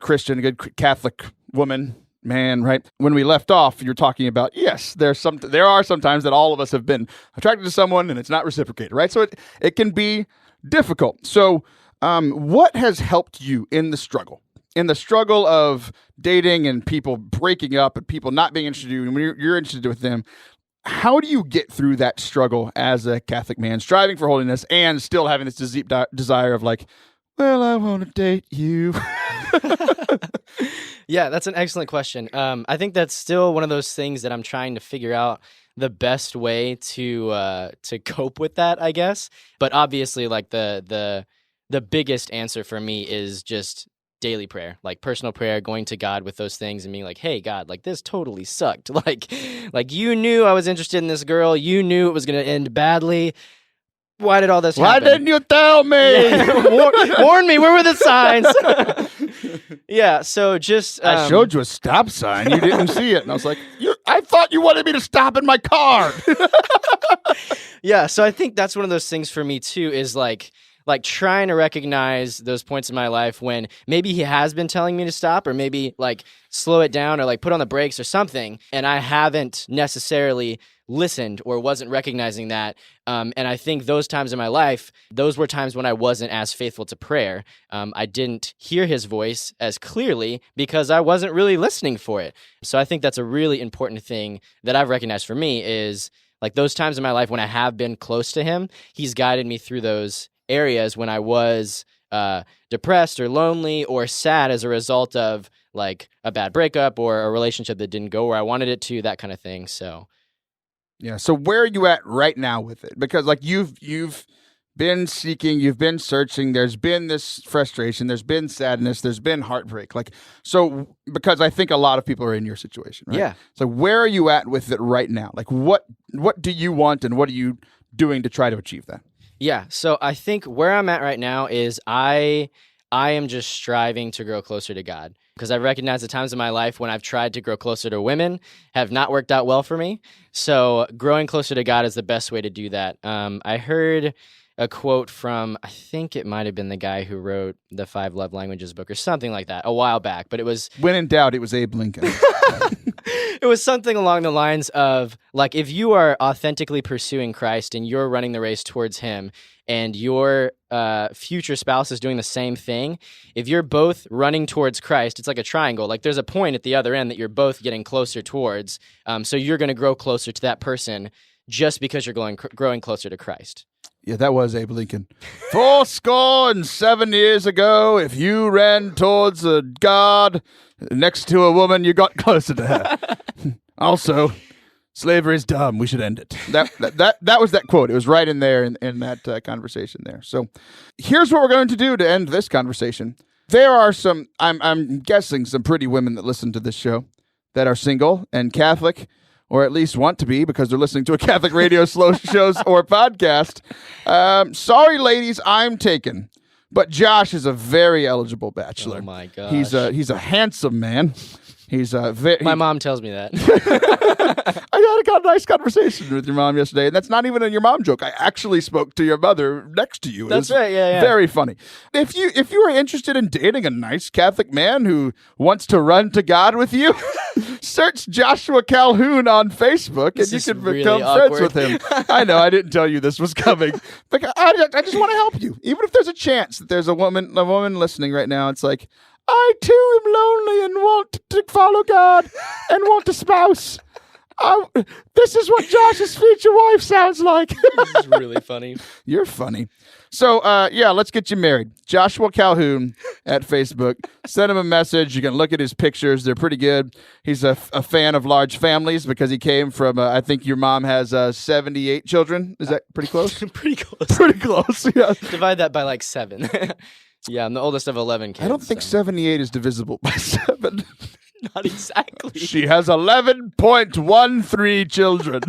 Christian, a good Catholic woman, man, right? When we left off, you're talking about, yes, there are some times that all of us have been attracted to someone and it's not reciprocated, right? So it can be difficult. So what has helped you in the struggle? In the struggle of dating and people breaking up and people not being interested in you, and when you're interested with them, how do you get through that struggle as a Catholic man, striving for holiness and still having this deep desire of like, well, I want to date you? Yeah, that's an excellent question. I think that's still one of those things that I'm trying to figure out the best way to cope with that, I guess. But obviously, like the biggest answer for me is just daily prayer, like personal prayer, going to God with those things and being like, hey, God, like this totally sucked. Like you knew I was interested in this girl. You knew it was going to end badly. Why did all this happen? Why didn't you tell me? Yeah. Warn me. Where were the signs? Yeah, so just... I showed you a stop sign. You didn't see it. And I was like, I thought you wanted me to stop in my car. Yeah, so I think that's one of those things for me, too, is like trying to recognize those points in my life when maybe he has been telling me to stop, or maybe like slow it down or like put on the brakes or something, and I haven't necessarily listened or wasn't recognizing that. And I think those times in my life, those were times when I wasn't as faithful to prayer. I didn't hear his voice as clearly because I wasn't really listening for it. So I think that's a really important thing that I've recognized for me is like those times in my life when I have been close to him, he's guided me through those areas when I was depressed or lonely or sad as a result of like a bad breakup or a relationship that didn't go where I wanted it to, that kind of thing. So Yeah. So where are you at right now with it? Because like you've been seeking, you've been searching, there's been this frustration, there's been sadness, there's been heartbreak. Like, so because I think a lot of people are in your situation, right? Yeah. So where are you at with it right now? Like what do you want and what are you doing to try to achieve that? Yeah. So I think where I'm at right now is I am just striving to grow closer to God, because I recognize the times in my life when I've tried to grow closer to women have not worked out well for me. So growing closer to God is the best way to do that. I heard a quote from, I think it might have been the guy who wrote the 5 Love Languages book or something like that a while back, but it was... When in doubt, it was Abe Lincoln. It was something along the lines of, like, if you are authentically pursuing Christ and you're running the race towards him and your future spouse is doing the same thing, if you're both running towards Christ, it's like a triangle. Like there's a point at the other end that you're both getting closer towards. So you're going to grow closer to that person just because you're growing closer to Christ. Yeah, that was Abe Lincoln. 7 years ago, if you ran towards a god next to a woman, you got closer to her. Also, slavery is dumb. We should end it. That was that quote. It was right in there in that conversation there. So here's what we're going to do to end this conversation. There are some, I'm guessing, some pretty women that listen to this show that are single and Catholic, or at least want to be because they're listening to a Catholic radio shows or podcast. Sorry, ladies, I'm taken. But Josh is a very eligible bachelor. Oh my gosh. He's a handsome man. He's my mom tells me that. I had a nice conversation with your mom yesterday, and that's not even your mom joke. I actually spoke to your mother next to you. That's right. Yeah. Very funny. If you are interested in dating a nice Catholic man who wants to run to God with you, search Joshua Calhoun on Facebook, and you can become friends with him. I know I didn't tell you this was coming, but I just want to help you. Even if there's a chance that there's a woman listening right now, it's like, I too am lonely and want to follow God and want a spouse. This is what Josh's future wife sounds like. This is really funny. You're funny. So, let's get you married. Joshua Calhoun at Facebook. Send him a message. You can look at his pictures. They're pretty good. He's a fan of large families because he came from, I think your mom has 78 children. Is that pretty close? Pretty close. Pretty close, yeah. Divide that by like 7. Yeah, I'm the oldest of 11 kids. I don't think 78 is divisible by 7. Not exactly. She has 11.13 children.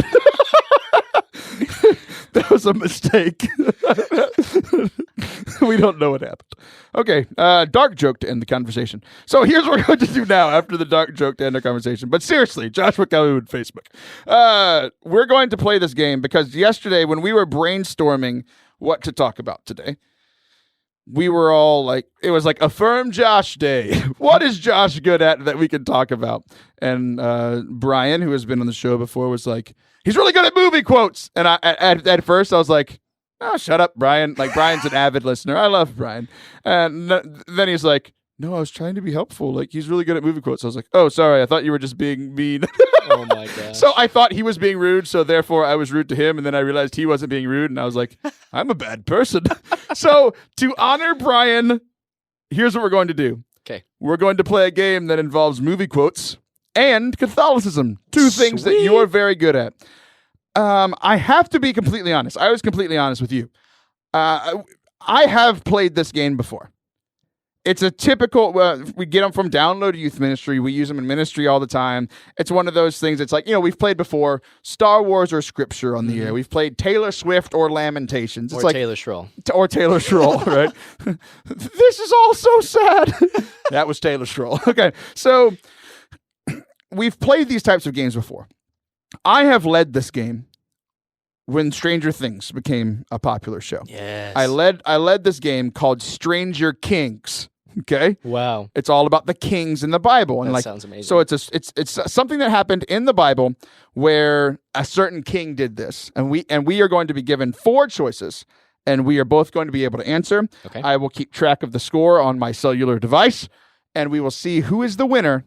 That was a mistake. We don't know what happened. Okay, dark joke to end the conversation. So here's what we're going to do now after the dark joke to end our conversation. But seriously, Joshua Calhoun, Facebook. We're going to play this game because yesterday when we were brainstorming what to talk about today, we were all like, it was like Affirm Josh Day. What is Josh good at that we can talk about? And Brian, who has been on the show before, was like, he's really good at movie quotes. And at first I was like, oh, shut up, Brian. Like, Brian's an avid listener. I love Brian. And then he's like, no, I was trying to be helpful. Like, he's really good at movie quotes. I was like, oh, sorry. I thought you were just being mean. Oh, my gosh. So I thought he was being rude, so therefore I was rude to him, and then I realized he wasn't being rude, and I was like, I'm a bad person. So to honor Brian, here's what we're going to do. Okay. We're going to play a game that involves movie quotes and Catholicism, two things that you're very good at. I have to be completely honest. I was completely honest with you. I have played this game before. It's a typical, we get them from Download Youth Ministry. We use them in ministry all the time. It's one of those things. It's like, we've played before Star Wars or Scripture on the air. We've played Taylor Swift or Lamentations. It's or like, Taylor Schroll. Or Taylor Schroll, right? This is all so sad. That was Taylor Schroll. Okay, so we've played these types of games before. I have led this game when Stranger Things became a popular show. Yes. I led this game called Stranger Kings. Okay. Wow. It's all about the kings in the Bible, and that sounds amazing. So it's something that happened in the Bible where a certain king did this, and we are going to be given 4 choices, and we are both going to be able to answer. Okay. I will keep track of the score on my cellular device, and we will see who is the winner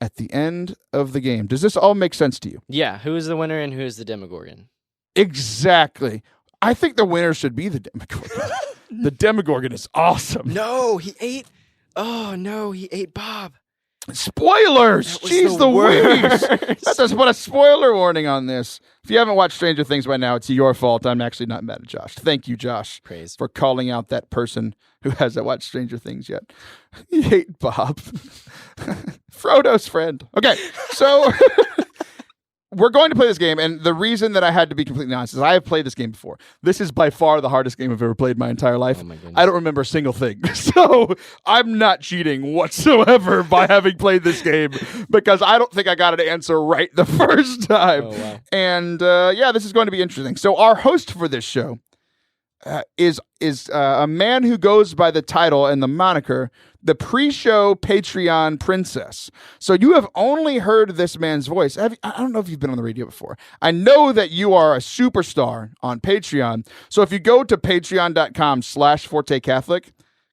at the end of the game. Does this all make sense to you? Yeah. Who is the winner and who is the Demogorgon? Exactly. I think the winner should be the Demogorgon. The Demogorgon is awesome. No, he ate. Oh no, he ate Bob. Spoilers! was Jeez the Louise! worst. Let's just put a spoiler warning on this. If you haven't watched Stranger Things by now, it's your fault. I'm actually not mad at Josh. Thank you, Josh, Praise. for calling out that person who hasn't watched Stranger Things yet. You hate Bob. Frodo's friend. Okay, so we're going to play this game, and the reason that I had to be completely honest is I have played this game before. This is by far the hardest game I've ever played my entire life. Oh my goodness. I don't remember a single thing. So I'm not cheating whatsoever by having played this game because I don't think I got an answer right the first time. Oh, wow. And yeah, this is going to be interesting. So our host for this show is a man who goes by the title and the moniker the pre-show Patreon princess. So you have only heard this man's voice. I don't know if you've been on the radio before. I know that you are a superstar on Patreon. So if you go to patreon.com/Forte Catholic,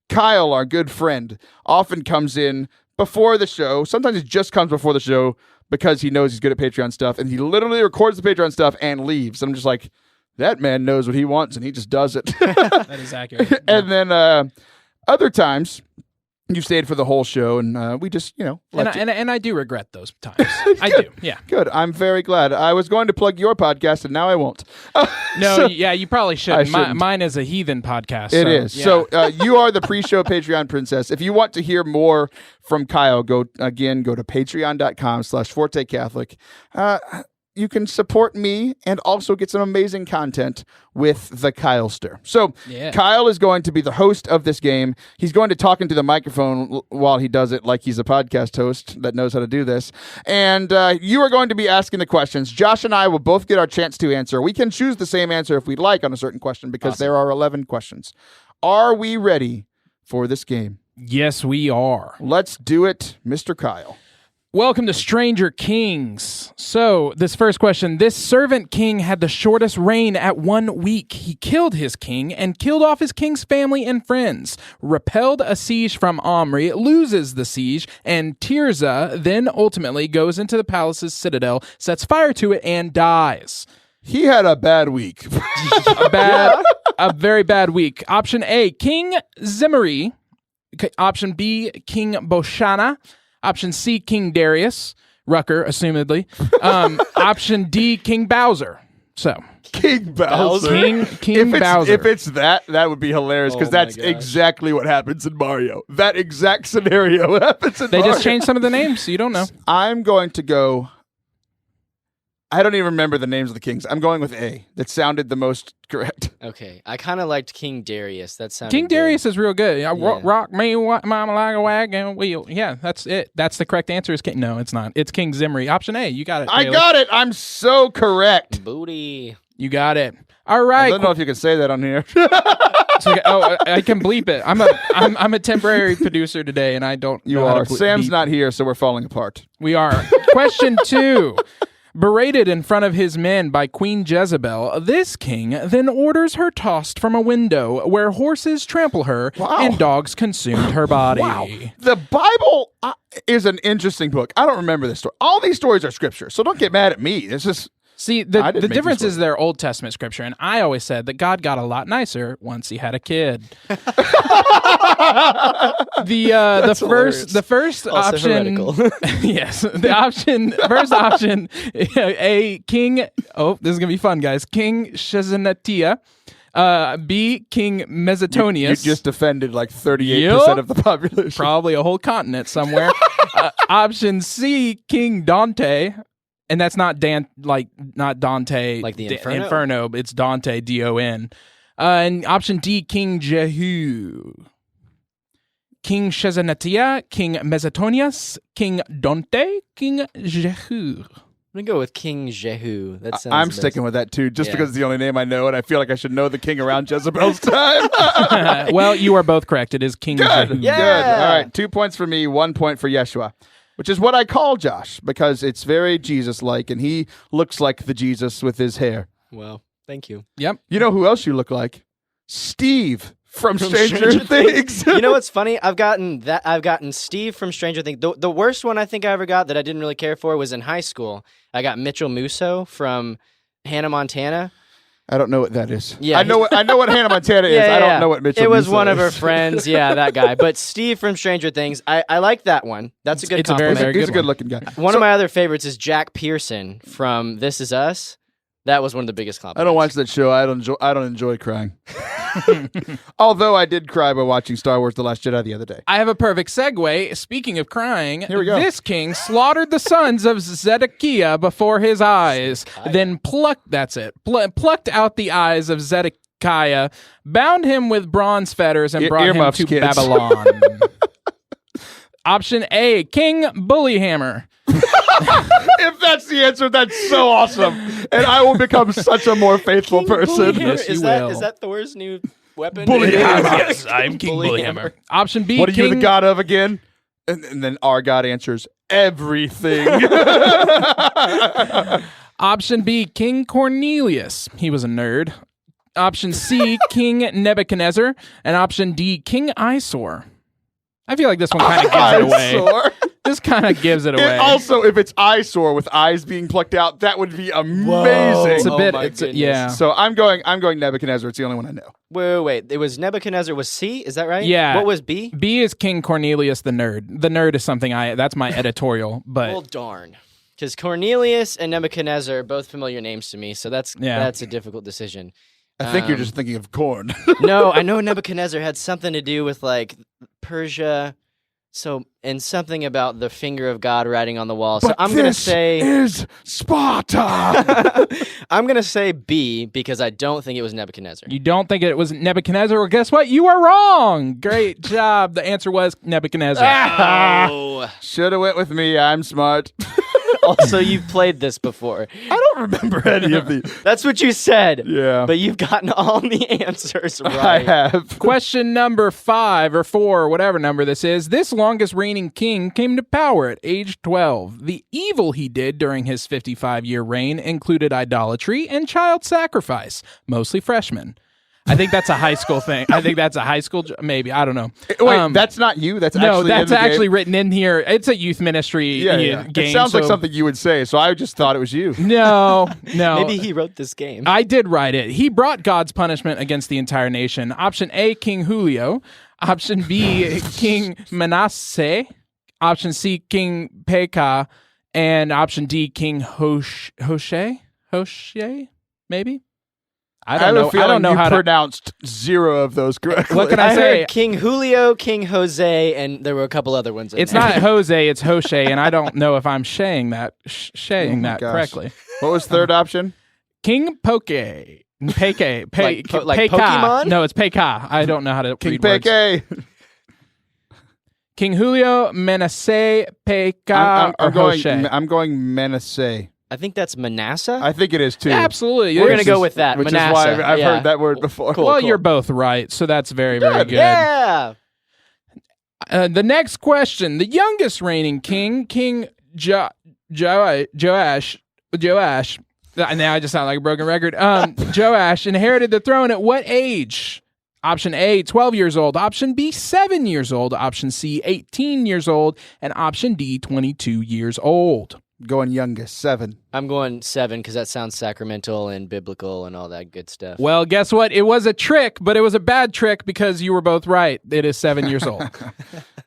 Kyle, our good friend, often comes in before the show. Sometimes he just comes before the show because he knows he's good at Patreon stuff, and he literally records the Patreon stuff and leaves. I'm just like, that man knows what he wants, and he just does it. That is accurate. And then other times, you stayed for the whole show, and we just, And I do regret those times. I do, yeah. Good. I'm very glad. I was going to plug your podcast, and now I won't. No, So- yeah, you probably shouldn't. I shouldn't. Mine is a heathen podcast. It so, is. yeah. So you are the pre-show Patreon princess. If you want to hear more from Kyle, go to patreon.com/Forte Catholic. You can support me and also get some amazing content with the Kylester. So Yeah. Kyle is going to be the host of this game. He's going to talk into the microphone while he does it like he's a podcast host that knows how to do this. And you are going to be asking the questions. Josh and I will both get our chance to answer. We can choose the same answer if we'd like on a certain question because there are 11 questions. Are we ready for this game? Yes, we are. Let's do it, Mr. Kyle. Welcome to Stranger Kings. So, this first question. This servant king had the shortest reign at 1 week. He killed his king and killed off his king's family and friends, repelled a siege from Omri, loses the siege, and Tirzah then ultimately goes into the palace's citadel, sets fire to it, and dies. He had a bad week. A very bad week. Option A, King Zimri. Option B, King Boshana. Option C, King Darius. Rucker, assumedly. Option D, King Bowser. So, King Bowser. King Bowser. If it's that would be hilarious because Oh my that's gosh. exactly what happens in Mario. That exact scenario happens in They Mario. just changed some of the names, so you don't know. I'm going to go. I don't even remember the names of the kings. I'm going with A. That sounded the most correct. Okay, I kind of liked King Darius. That sounded King good. Darius is real good. Yeah. Rock me, mama like a wagon wheel. Yeah, that's it. That's the correct answer. Is King? No, it's not. It's King Zimri. Option A. You got it. I Taylor. got it. I'm so correct. Booty. You got it. All I right. don't know if you can say that on here. I can bleep it. I'm a temporary producer today, and I don't. You know how to are. Sam's beep. not here, so we're falling apart. We are. Question 2. Berated in front of his men by Queen Jezebel, this king then orders her tossed from a window where horses trample her Wow. and dogs consumed her body. Wow. The Bible is an interesting book. I don't remember this story. All these stories are scripture, so don't get mad at me. It's just... See, I the didn't make difference these is they're Old Testament scripture, and I always said that God got a lot nicer once he had a kid. The first Also option, heretical. yes, first option, A, King. Oh, this is gonna be fun, guys. King Shazanatia. B, King Mesotonius. You just offended like 38% of the population. Probably a whole continent somewhere. Option C, King Dante. And that's not not Dante, Like the Inferno? Inferno. It's Dante, D-O-N. And option D, King Jehu. King Shazanatia, King Mesotonius, King Dante, King Jehu. I'm gonna go with King Jehu. That sounds. I'm best. sticking with that too, just Yeah. because it's the only name I know, and I feel like I should know the king around Jezebel's time. Well, you are both correct. It is King Good. Jehu. Yeah. Good. All right. 2 points for me, 1 point for Yeshua, which is what I call Josh because it's very Jesus-like, and he looks like the Jesus with his hair. Well, thank you. Yep. You know who else you look like? Steve from From Stranger Stranger Things. You know what's funny? I've gotten Steve from Stranger Things. The worst one I think I ever got that I didn't really care for was in high school. I got Mitchell Musso from Hannah Montana. I don't know what that is. Yeah, I know what Hannah Montana is. I don't know what Mitchell It was Musso one of is. her friends. Yeah, that guy. But Steve from Stranger Things, I like that one. That's a good It's a very, compliment. very He's a good good-looking guy. One of my other favorites is Jack Pearson from This Is Us. That was one of the biggest compliments. I don't watch that show. I don't enjoy crying. Although I did cry by watching Star Wars: The Last Jedi the other day. I have a perfect segue. Speaking of crying, Here we go. this king slaughtered the sons of Zedekiah before his eyes, then plucked out the eyes of Zedekiah, bound him with bronze fetters, and brought him earmuffs, to kids. Babylon. Option A, King Bullyhammer. If that's the answer, that's so awesome, and I will become such a more faithful person. Yes, you is will. that Thor's new weapon? Bullyhammer. I'm King Bullyhammer. Option B, What are King... you the god of again? And then our god answers everything. Option B, King Cornelius. He was a nerd. Option C, King Nebuchadnezzar. And option D, King Isor. I feel like this one kind of gives it away. Eyesore. This kind of gives it away. Also, if it's eyesore with eyes being plucked out, that would be amazing. It's a Oh bit. my It's goodness. yeah. So I'm going Nebuchadnezzar. It's the only one I know. Wait. It was Nebuchadnezzar was C? Is that right? Yeah. What was B? B is King Cornelius the nerd. The nerd is something that's my editorial, but Well, darn. Because Cornelius and Nebuchadnezzar are both familiar names to me, so that's a difficult decision. I think you're just thinking of corn. No, I know Nebuchadnezzar had something to do with like Persia. So, and something about the finger of God writing on the wall. So But I'm going to this say is Sparta. I'm going to say B because I don't think it was Nebuchadnezzar. you don't think it was Nebuchadnezzar? Well, guess what? You are wrong. Great job. The answer was Nebuchadnezzar. Oh. Should have went with me. I'm smart. Also, you've played this before. I don't remember any of these. That's what you said. Yeah. But you've gotten all the answers I right. have. Question number 5 or 4, whatever number this is. This longest reigning king came to power at age 12. The evil he did during his 55-year reign included idolatry and child sacrifice, mostly freshmen. I think that's a high school thing. I think that's a high school, maybe. I don't know. Wait, that's not you? That's no, actually that's in the game? actually written in here. It's a youth ministry Yeah. game. It sounds like so- something you would say, so I just thought it was you. No. Maybe he wrote this game. I did write it. He brought God's punishment against the entire nation. Option A, King Julio. Option B, King Manasseh. Option C, King Pekah. And option D, King Hoshea? Maybe? I don't know. I don't know you how to. pronounced 0 of those correctly. What can I I say? heard King Julio, King Jose, and there were a couple other ones. It's there. not Jose, it's Hoshea, and I don't know if I'm saying that gosh. correctly. What was third option? King Pekah. Like Pekah. Pokemon? No, it's Pekah. I don't know how to King read words. Peke. King Julio, Manasseh, Pekah, or Hoshea. I'm going Manasseh. I think that's Manasseh. I think it is too. Absolutely. We're It going to is. go with that. Which Manasseh. is why I've Yeah. heard that word before. Cool. Well, you're both right, so that's very, very good. Yeah. The next question. The youngest reigning king, King Joash, now I just sound like a broken record. Joash inherited the throne at what age? Option A, 12 years old. Option B, 7 years old. Option C, 18 years old. And option D, 22 years old. Going youngest, 7. I'm going 7 because that sounds sacramental and biblical and all that good stuff. Well, guess what? It was a trick, but it was a bad trick because you were both right. It is 7 years old.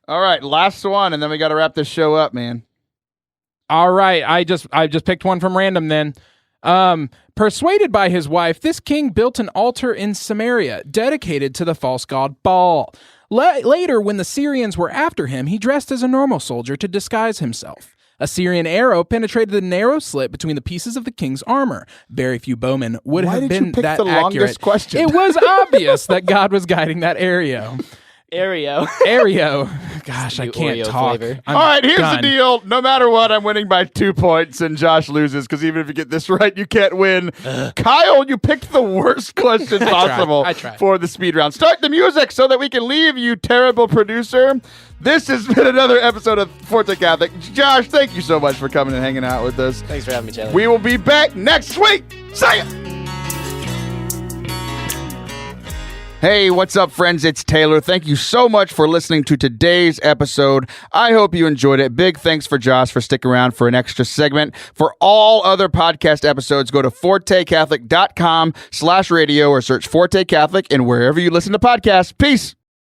All right, last one, and then we got to wrap this show up, man. All right, I just picked one from random then. Persuaded by his wife, this king built an altar in Samaria dedicated to the false god Baal. Later, when the Syrians were after him, he dressed as a normal soldier to disguise himself. A Syrian arrow penetrated the narrow slit between the pieces of the king's armor. Very few bowmen would Why have did been you pick that the accurate. longest question? It was obvious that God was guiding that arrow. Arrow. Gosh, I new can't Oreo talk. flavor. I'm All right, here's done. the deal. No matter what, I'm winning by 2 points, and Josh loses because even if you get this right, you can't win. Kyle, you picked the worst question possible I tried. for the speed round. Start the music so that we can leave, you terrible producer. This has been another episode of Forte Catholic. Josh, thank you so much for coming and hanging out with us. Thanks for having me, Taylor. We will be back next week. See ya! Hey, what's up, friends? It's Taylor. Thank you so much for listening to today's episode. I hope you enjoyed it. Big thanks for Josh for sticking around for an extra segment. For all other podcast episodes, go to fortecatholic.com/radio or search Forte Catholic and wherever you listen to podcasts. Peace.